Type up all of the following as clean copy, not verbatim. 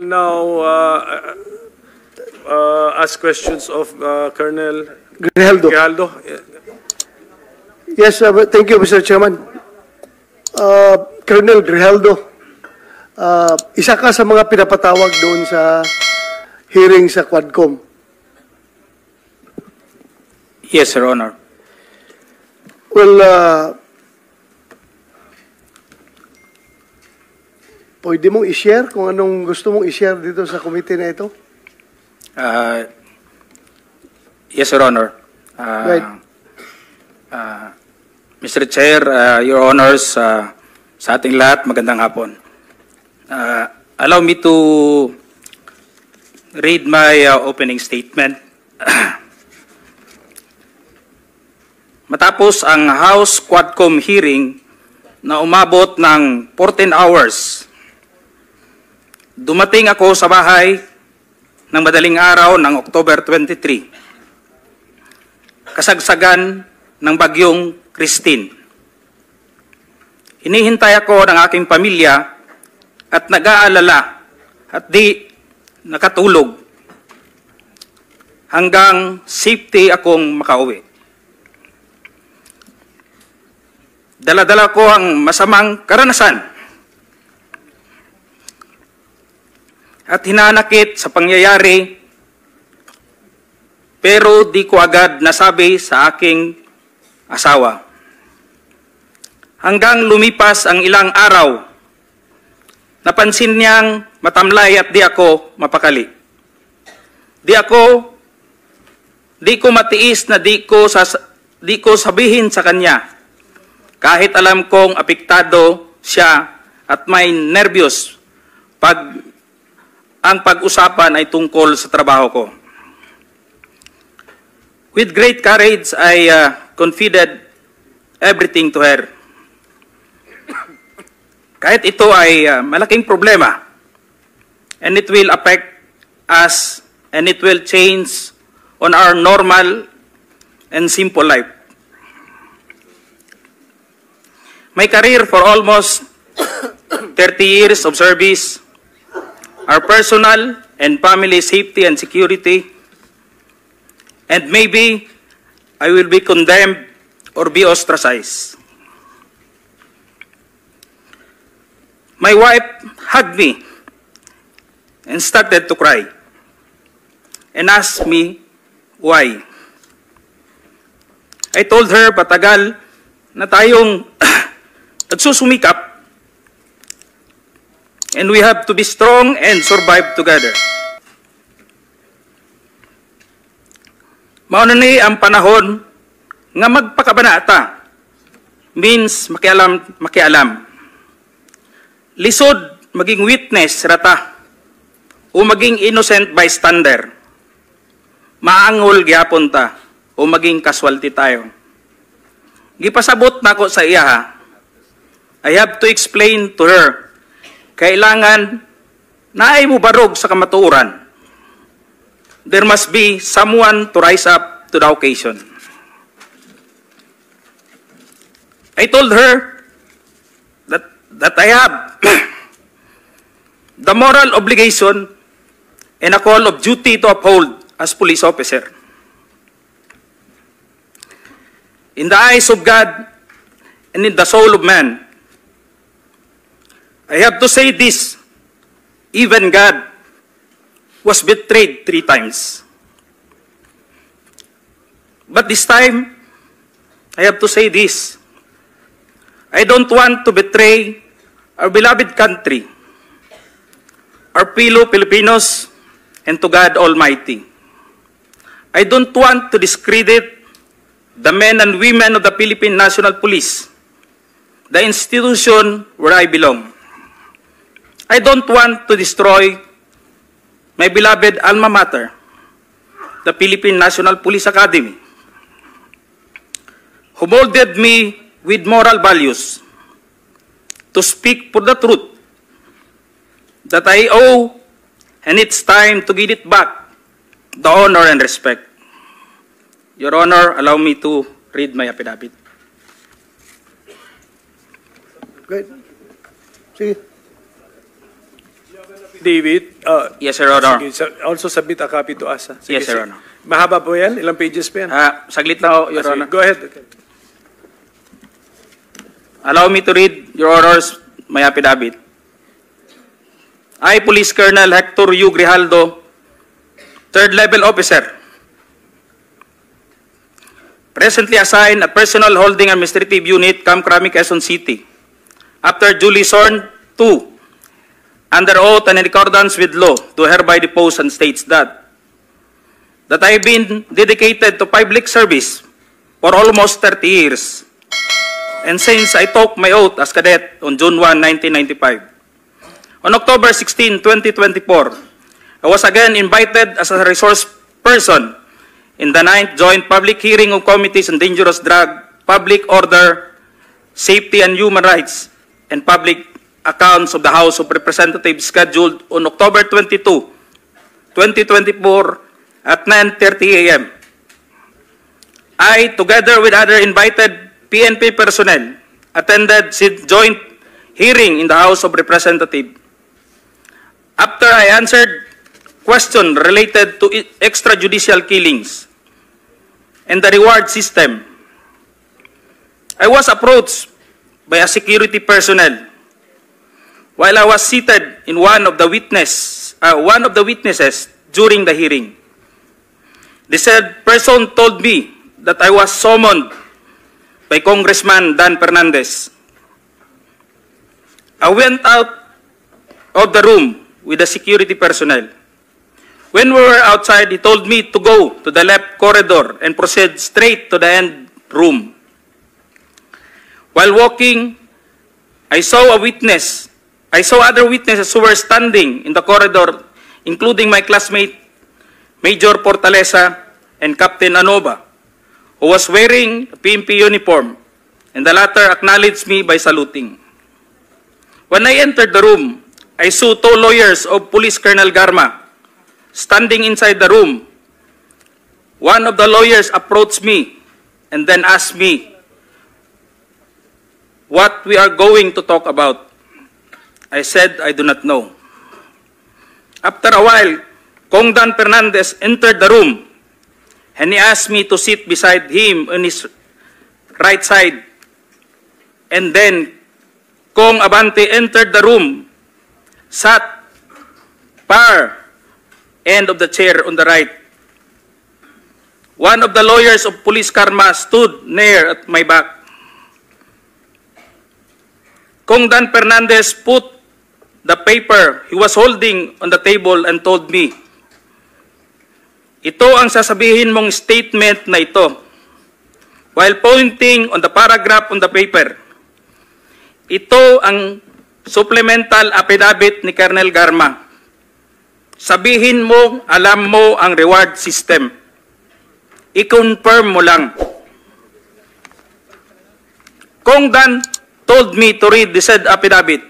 Now, ask questions of Colonel Grijaldo. Grijaldo. Yes, thank you, Mr. Chairman. Colonel Grijaldo, isa ka sa mga pinapatawag doon sa hearing sa Quadcom. Yes, Your Honor. Well, pwede mong i-share kung anong gusto mong i-share dito sa committee na ito? Yes, Your Honor. Right. Mr. Chair, Your Honors, sa ating lahat, magandang hapon. Allow me to read my opening statement. Matapos ang House Quadcom hearing na umabot ng 14 hours, dumating ako sa bahay ng madaling araw ng October 23, kasagsagan ng bagyong Christine. Hinihintay ako ng aking pamilya at nag-aalala at di nakatulog hanggang safety akong makauwi. Dala-dala ko ang masamang karanasan at hinanakit sa pangyayari, pero di ko agad nasabi sa aking asawa. Hanggang lumipas ang ilang araw, napansin niyang matamlay at di ako mapakali. Di ko matiis na di ko sabihin sa kanya, kahit alam kong apektado siya at may nervyos ang pag-usapan ay tungkol sa trabaho ko. With great courage, I confided everything to her. Kahit ito ay malaking problema, and it will affect us, and it will change on our normal and simple life. My career for almost 30 years of service, our personal and family safety and security, and maybe I will be condemned or be ostracized. My wife hugged me and started to cry and asked me why. I told her patagal na tayong nagsusumikap and we have to be strong and survive together. Mauna ni ang panahon nga magpakabanata means makialam. Lisod maging witness rata o maging innocent bystander. Maangol gyapon ta o maging casualty tayo. Gipasabot nako sa iya ha. I have to explain to her, kailangan na ay mo barog sa kamatuoran. There must be someone to rise up to the occasion. I told her that I have the moral obligation and a call of duty to uphold as police officer. In the eyes of God and in the soul of man, I have to say this, even God was betrayed 3 times. But this time, I have to say this, I don't want to betray our beloved country, our fellow Filipinos, and to God Almighty. I don't want to discredit the men and women of the Philippine National Police, the institution where I belong. I don't want to destroy my beloved alma mater, the Philippine National Police Academy, who molded me with moral values to speak for the truth that I owe, and it's time to give it back the honor and respect. Your Honor, allow me to read my affidavit. Good. Sige. David, Yes, Your Honor. sige, also submit a copy to us. Sige, Yes, Your sige. Honor. Mahaba po yan? Ilang pages pa yan? Saglit lang, ho, Your Sige, Honor. go ahead. Okay. Allow me to read, Your Honors, my affidavit. I, Police Colonel Hector U. Grijaldo, third level officer, presently assigned a personal holding administrative unit, Camp Crame, Quezon City, after duly sworn to, under oath and in accordance with law, do hereby depose and states that I have been dedicated to public service for almost 30 years. And since I took my oath as cadet on June 1, 1995, on October 16, 2024, I was again invited as a resource person in the 9th Joint Public Hearing of Committees on Dangerous Drug, Public Order, Safety and Human Rights, and Public Accounts of the House of Representatives scheduled on October 22, 2024 at 9:30 a.m. I, together with other invited PNP personnel, attended the joint hearing in the House of Representatives. After I answered questions related to extrajudicial killings and the reward system, I was approached by a security personnel while I was seated in one of the witnesses during the hearing. The said person told me that I was summoned by Congressman Dan Fernandez. I went out of the room with the security personnel. When we were outside, he told me to go to the left corridor and proceed straight to the end room. While walking, I saw other witnesses who were standing in the corridor, including my classmate, Major Portalesa and Captain Anova, who was wearing a PNP uniform, and the latter acknowledged me by saluting. When I entered the room, I saw two lawyers of Police Colonel Garma standing inside the room. One of the lawyers approached me and then asked me what we are going to talk about. I said, I do not know. After a while, Kong Dan Fernandez entered the room and he asked me to sit beside him on his right side. And then Kong Abante entered the room, sat far end of the chair on the right. One of the lawyers of Police Karma stood near at my back. Kong Dan Fernandez put the paper he was holding on the table and told me, ito ang sasabihin mong statement na ito. While pointing on the paragraph on the paper, ito ang supplemental affidavit ni Colonel Garma. Sabihin mo, alam mo ang reward system. I-confirm mo lang. Kong Dan told me to read the said affidavit.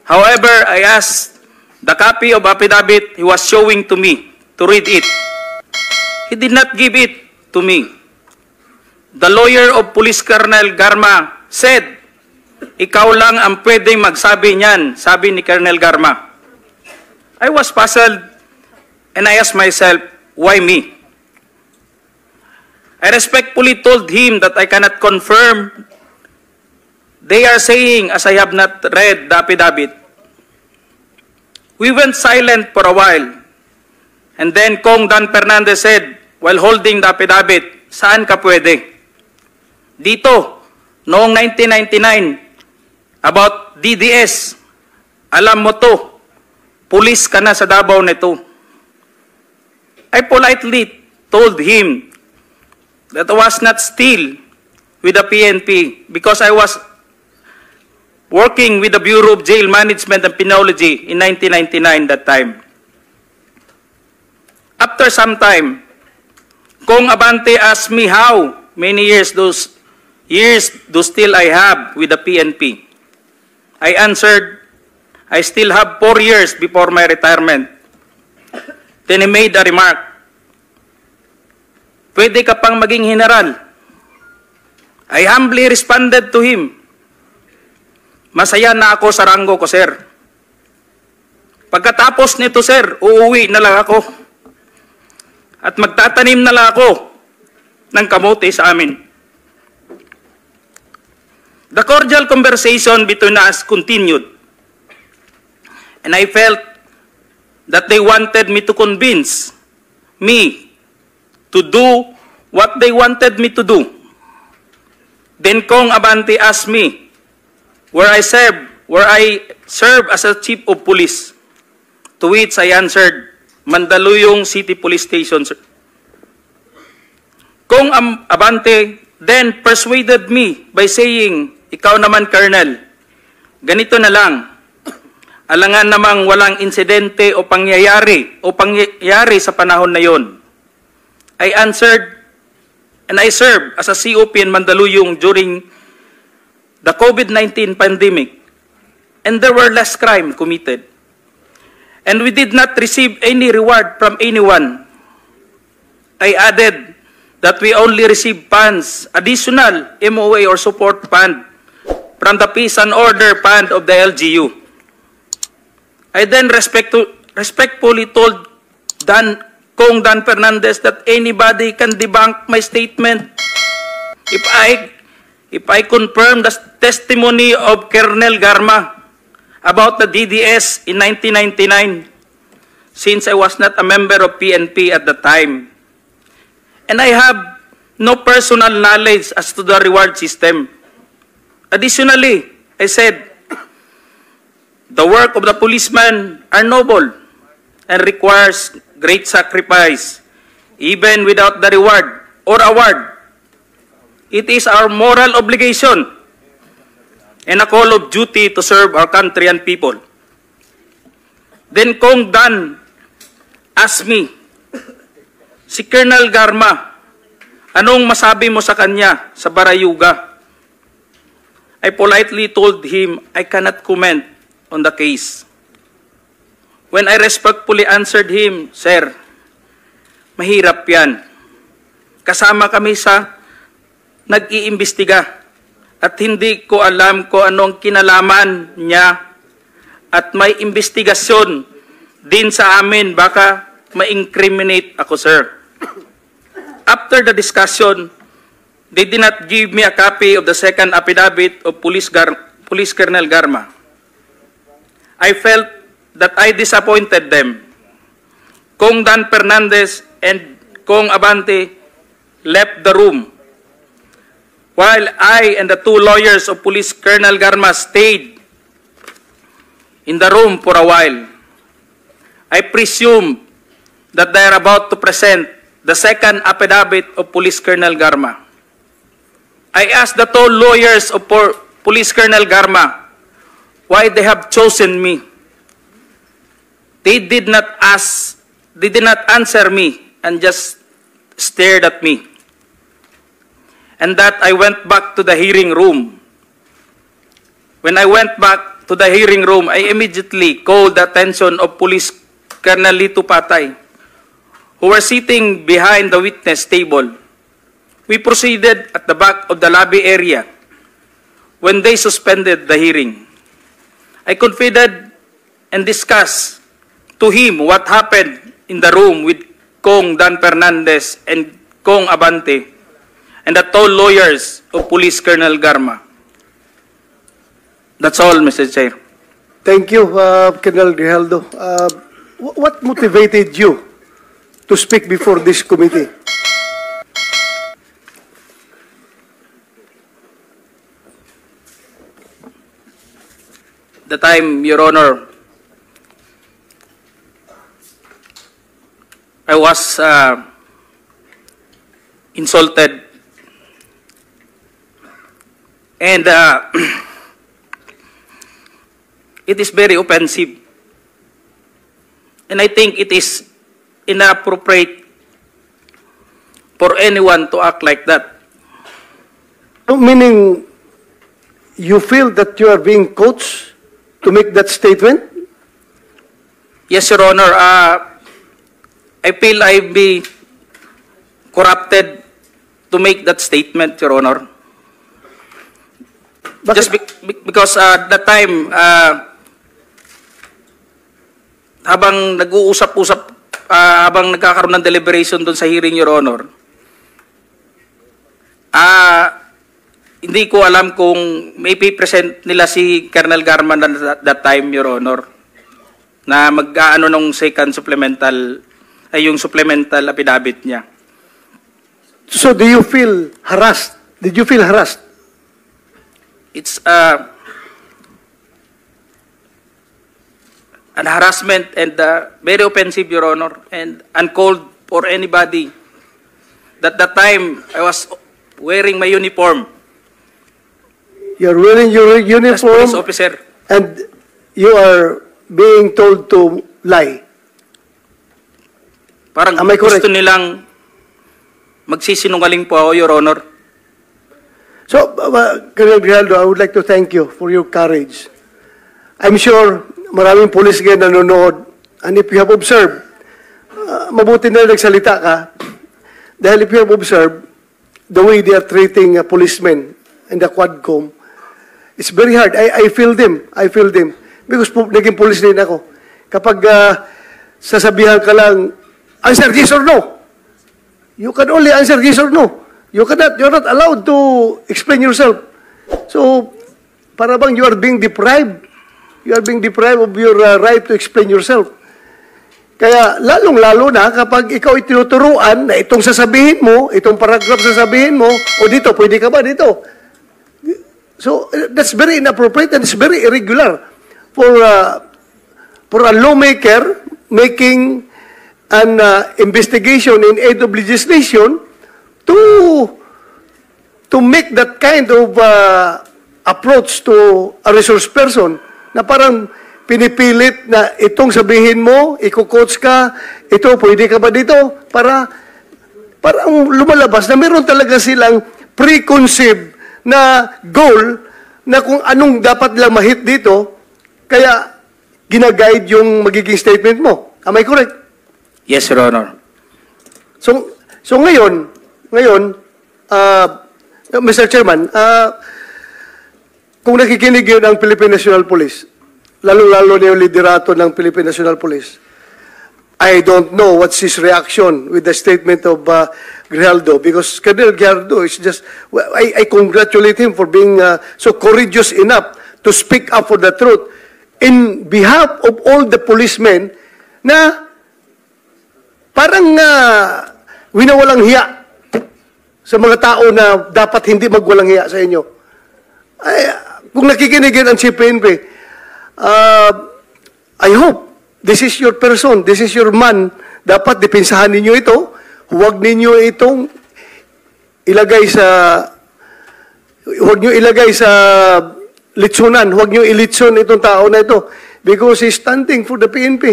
However, I asked the copy of affidavit he was showing to me to read it. He did not give it to me. The lawyer of Police Colonel Garma said, ikaw lang ang pwedeng magsabi niyan, sabi ni Colonel Garma. I was puzzled and I asked myself, why me? I respectfully told him that I cannot confirm. They are saying as I have not read the affidavit. We went silent for a while. And then Kong Dan Fernandez said, while holding the affidavit, saan ka pwede? Dito, noong 1999, about DDS, alam mo to, pulis ka na sa Davao nito. I politely told him that I was not still with the PNP because I was working with the Bureau of Jail Management and Penology in 1999 that time. After some time, Kong Abante asked me how many years do still I have with the PNP. I answered, I still have 4 years before my retirement. Then he made a remark, pwede ka pang maging general. I humbly responded to him, masaya na ako sa ranggo ko, sir. Pagkatapos nito, sir, uuwi na lang ako. At magtatanim na lang ako ng kamote sa amin. The cordial conversation between us continued. And I felt that they wanted me to convince me to do what they wanted me to do. Then Kong Abante asked me where I serve as a chief of police. To which I answered, Mandaluyong City Police Station, sir. Kong Abante then persuaded me by saying, ikaw naman, Colonel, ganito na lang. Alangan namang walang insidente o pangyayari sa panahon na yon. I answered, and I served as a COP in Mandaluyong during the COVID-19 pandemic, and there were less crime committed. And we did not receive any reward from anyone. I added that we only received funds, additional MOA or support fund from the Peace and Order Fund of the LGU. I then respectfully told Kong Dan Fernandez that anybody can debunk my statement if I confirm the testimony of Colonel Garma about the DDS in 1999, since I was not a member of PNP at the time. And I have no personal knowledge as to the reward system. Additionally, I said, the work of the policeman are noble and requires great sacrifice, even without the reward or award. It is our moral obligation and a call of duty to serve our country and people. Then Kong Dan asked me, si Colonel Garma, anong masabi mo sa kanya sa Barayuga? I politely told him I cannot comment on the case. When I respectfully answered him, Sir, mahirap yan. Kasama kami sa nag-iimbestiga at hindi ko alam kung anong kinalaman niya at may investigasyon din sa amin, baka ma-incriminate ako, sir. After the discussion, they did not give me a copy of the second affidavit of Police Colonel Garma. I felt that I disappointed them. Kong Dan Fernandez and Kong Abante left the room, while I and the two lawyers of Police Colonel Garma stayed in the room for a while. I presume that they are about to present the second affidavit of Police Colonel Garma. I asked the two lawyers of Police Colonel Garma why they have chosen me. They did not answer me and just stared at me. And that I went back to the hearing room. When I went back to the hearing room, I immediately called the attention of Police Colonel Lito Patay, who were sitting behind the witness table. We proceeded at the back of the lobby area when they suspended the hearing. I confided and discussed to him what happened in the room with Kong Dan Fernandez and Kong Abante and the two lawyers of Police Colonel Garma. That's all, Mr. Chair. Thank you, Colonel Grijaldo. What motivated you to speak before this committee? The time, Your Honor, I was insulted and it is very offensive, and I think it is inappropriate for anyone to act like that. Meaning, you feel that you are being coached to make that statement? Yes, Your Honor. I feel I've been corrupted to make that statement, Your Honor. Just because at that time, habang nag-uusap-usap, habang nagkakaroon ng deliberation doon sa hearing, Your Honor, hindi ko alam kung may present nila si Colonel Garman at that time, Your Honor, na mag-aano nung second supplemental, ay yung supplemental affidavit niya. So do you feel harassed? Did you feel harassed? It's an harassment and very offensive, Your Honor, and uncalled for anybody. That time, I was wearing my uniform You're wearing your as uniform police officer. and you are being told to lie. Parang Am I correct? gusto nilang magsisinungaling po ako, Your Honor. So, Colonel Grijaldo, I would like to thank you for your courage. I'm sure maraming police ngayon nanonood, and if you have observed, mabuti na nagsalita ka, dahil if you have observed the way they are treating policemen in the Quadcom, it's very hard. I feel them. I feel them. Because naging police din ako. Kapag sasabihan ka lang, answer yes or no. You can only answer yes or no. You're not allowed to explain yourself. So, para bang you are being deprived. You are being deprived of your right to explain yourself. Kaya, lalong-lalo na kapag ikaw itinuturuan na itong sasabihin mo, itong paragraph sasabihin mo, o dito, pwede ka ba dito? So, that's very inappropriate and it's very irregular for a lawmaker making an investigation in aid of legislation to make that kind of approach to a resource person na parang pinipilit na itong sabihin mo, iko-coach ka, ito, pwede ka ba dito? Parang lumalabas na meron talaga silang preconceived na goal na kung anong dapat lang mahit dito, kaya ginaguide yung magiging statement mo. Am I correct? Yes, Your Honor. So ngayon, Mr. Chairman, kung nakikinig yun ang Philippine National Police, lalo-lalo na yung liderato ng Philippine National Police, I don't know what's his reaction with the statement of Grijaldo, because Colonel Grijaldo is just, I congratulate him for being so courageous enough to speak up for the truth in behalf of all the policemen na parang winawalang hiya sa mga tao na dapat hindi magwalang hiya sa inyo. Kung nakikinig yun ang CPNP, I hope this is your person, this is your man. Dapat depensahan ninyo ito. Huwag ninyo itong ilagay sa litsunan. Huwag nyo ilitson itong tao na ito. Because he's standing for the PNP.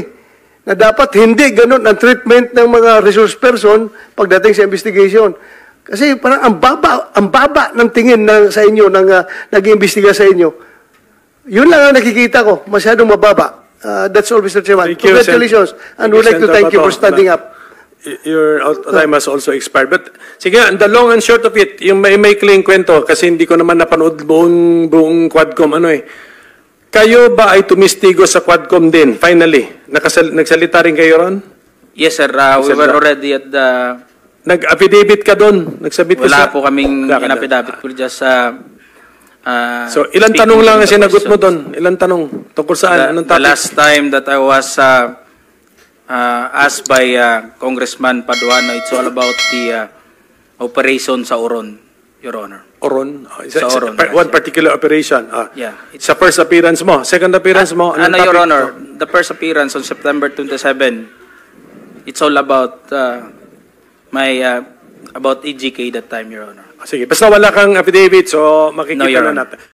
Na dapat hindi ganun ang treatment ng mga resource person pagdating sa investigation. Kasi parang ang baba ng tingin sa inyo, nag-iimbestiga sa inyo. Yun lang ang nakikita ko, masyadong mababa. That's all, Mr. Chairman. Thank you, Congratulations. And we'd like to thank you for standing up. Your time has also expired. But sige, the long and short of it, yung may maikling kwento, kasi hindi ko naman napanood buong Quadcom, kayo ba ay tumistigo sa Quadcom din, finally? Nagsalita rin kayo ron? Yes, sir. We were already at the... Nag-affidavit ka doon? Nagsabit ka Wala po kaming in-affidavit. We're just... so, ilang tanong lang ang sinagot mo doon? Ilang tanong? Tungkol saan? Anong The topic? last time that I was asked by Congressman Paduano, it's all about the operation sa Oron, Your Honor. Oron? Sa Oron, One particular operation? Yeah. Sa first appearance mo? Second appearance mo? Anong Your topic? Honor, the first appearance on September 27, it's all about about EGK that time, Your Honor. Sige, basta wala kang affidavit, so makikita No, Your na Honor. natin.